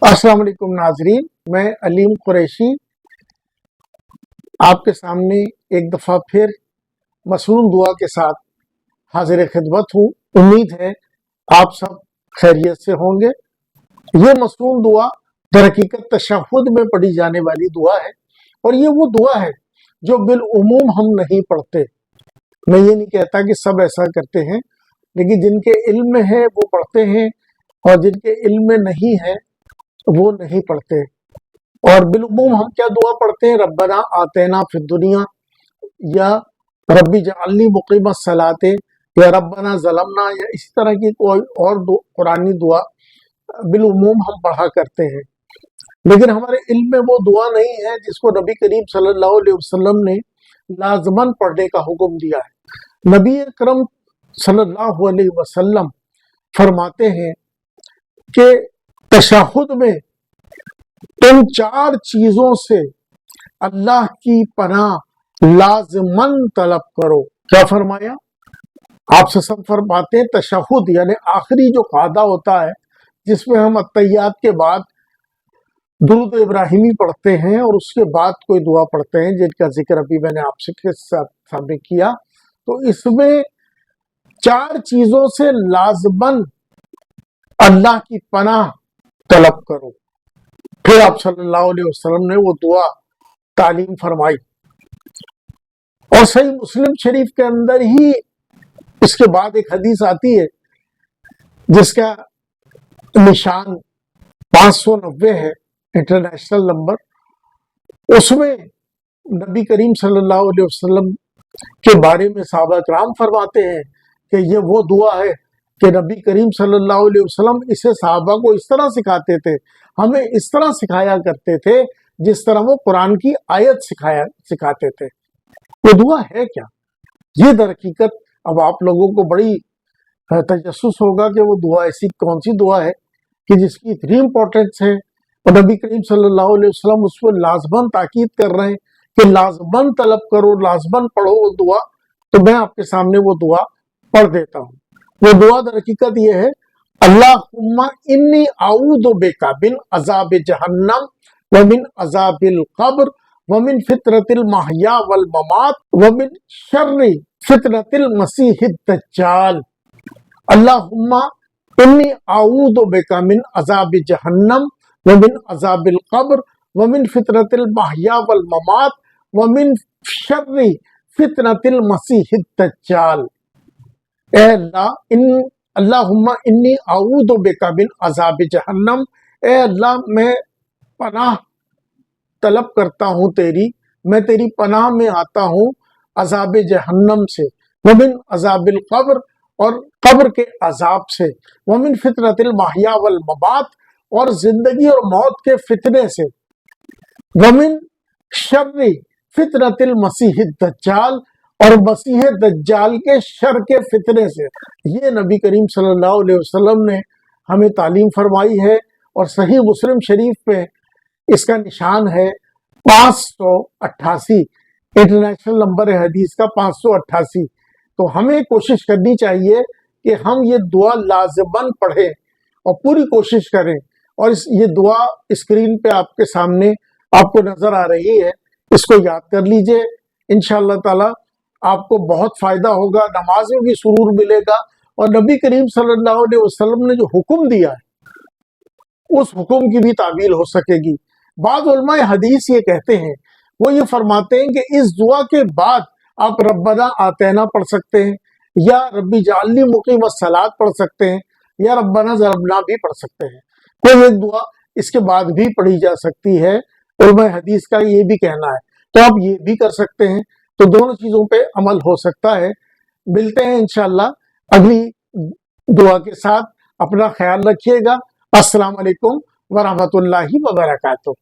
अस्सलाम वालेकुम नाजरीन, मैं अलीम कुरैशी आपके सामने एक दफ़ा फिर मसनून दुआ के साथ हाजिर खिदमत हूँ। उम्मीद है आप सब खैरियत से होंगे। ये मसनून दुआ दरहकीकत तशहुद में पढ़ी जाने वाली दुआ है और ये वो दुआ है जो बिलउमूम हम नहीं पढ़ते। मैं ये नहीं कहता कि सब ऐसा करते हैं, लेकिन जिनके इल्म में है वो पढ़ते हैं और जिनके इल्म में नहीं है वो नहीं पढ़ते। और बिलउमूम हम क्या दुआ पढ़ते हैं? रब्बना आतेना फिद दुनिया, या रब्बी जअलनी मुकीमस सलाते, या रब्बना ज़लमना, या इसी तरह की कोई और कुरानी दुआ बिलउमूम हम पढ़ा करते हैं। लेकिन हमारे इल्म में वो दुआ नहीं है जिसको नबी करीम सल्लल्लाहु अलैहि वसल्लम ने लाज़मन पढ़ने का हुक्म दिया है। नबी अकरम सल्लल्लाहु अलैहि वसल्लम फरमाते हैं कि तशहुद में तुम चार चीजों से अल्लाह की पनाह लाजमन तलब करो। क्या फरमाया? आपसे सब फरमाते हैं तशहुद यानी आखिरी जो कादा होता है जिसमें हम अत्तहियात के बाद दुरूद इब्राहिमी पढ़ते हैं और उसके बाद कोई दुआ पढ़ते हैं जिनका जिक्र अभी मैंने आपसे के साथ सामने किया। तो इसमें चार चीजों से लाजमन अल्लाह की पनाह तलब करो। फिर आप सल्लल्लाहु अलैहि वसल्लम ने वो दुआ तालीम फरमाई और सही मुस्लिम शरीफ के अंदर ही इसके बाद एक हदीस आती है जिसका निशान 590 है, इंटरनेशनल नंबर। उसमें नबी करीम सल्लल्लाहु अलैहि वसल्लम के बारे में सहाबा किराम फरमाते हैं कि ये वो दुआ है कि नबी करीम सल्लल्लाहु अलैहि वसल्लम इसे सहाबा को इस तरह सिखाते थे, हमें इस तरह सिखाया करते थे जिस तरह वो कुरान की आयत सिखाते थे। वो दुआ है क्या? ये दरहकीकत अब आप लोगों को बड़ी तजस्सुस होगा कि वो दुआ ऐसी कौन सी दुआ है कि जिसकी इतनी इंपॉर्टेंस है और नबी करीम सल्लल्लाहु अलैहि वसल्लम उस पर लाजमन ताकीद कर रहे हैं कि लाजमन तलब करो, लाजमन पढ़ो वो दुआ। तो मैं आपके सामने वो दुआ पढ़ देता हूँ। वो दुआ दरहकीकत ये है, अल्लाहुम्मा इन्नी आऊदु बिका मिन अज़ाब जहन्नम व मिन अज़ाबिल क़ब्र व मिन फितरतिल महया वल ममात व मिन शर्रि फितरतिल मसीहिद दज्जाल। अल्लाहुम्मा इन्नी आऊदु बिका मिन अज़ाब जहन्नम व मिन अज़ाबिल क़ब्र व मिन फितरतिल महया वल ममात व मिन शर्रि फितरतिल मसीहिद दज्जाल। ए अल्लाहुम्मा इन्नी आऊदु बिका मिन अज़ाब जहन्नम, ए अल्लाह मैं पनाह तलब करता हूँ तेरी, मैं तेरी पनाह में आता हूँ अज़ाब जहन्नम से, वमिन अज़ाबिल क़ब्र और कब्र के अजाब से, वमिन फितरतिल महया वल ममात और जिंदगी और मौत के फितने से, वमिन शर्रि फितरतिल मसीहिद दज्जाल और मसीह दज्जाल के शर के फितने से। ये नबी करीम सल्लल्लाहु अलैहि वसल्लम ने हमें तालीम फरमाई है और सही मुस्लिम शरीफ पे इसका निशान है 588, इंटरनेशनल नंबर है हदीस का 588। तो हमें कोशिश करनी चाहिए कि हम ये दुआ लाज़िमन पढ़ें और पूरी कोशिश करें। और ये दुआ स्क्रीन पे आपके सामने आपको नजर आ रही है, इसको याद कर लीजिए। इंशाअल्लाह ताला आपको बहुत फायदा होगा, नमाज में भी सुरूर मिलेगा और नबी करीम सल्लल्लाहु अलैहि वसल्लम ने जो हुक्म दिया है उस हुक्म की भी तामील हो सकेगी। बाद उलमाए हदीस ये कहते हैं, वो ये फरमाते हैं कि इस दुआ के बाद आप रब्बना आतेना पढ़ सकते हैं, या रब्बी जअलनी मुकीमस सलात पढ़ सकते हैं, या रब्बना ज़लमना भी पढ़ सकते हैं। कोई एक दुआ इसके बाद भी पढ़ी जा सकती है, उलमाए हदीस का ये भी कहना है। तो आप ये भी कर सकते हैं। तो दोनों चीजों पे अमल हो सकता है। मिलते हैं इंशाअल्लाह अगली दुआ के साथ। अपना ख्याल रखिएगा। अस्सलाम वालेकुम व रहमतुल्लाहि व बरकातुहू।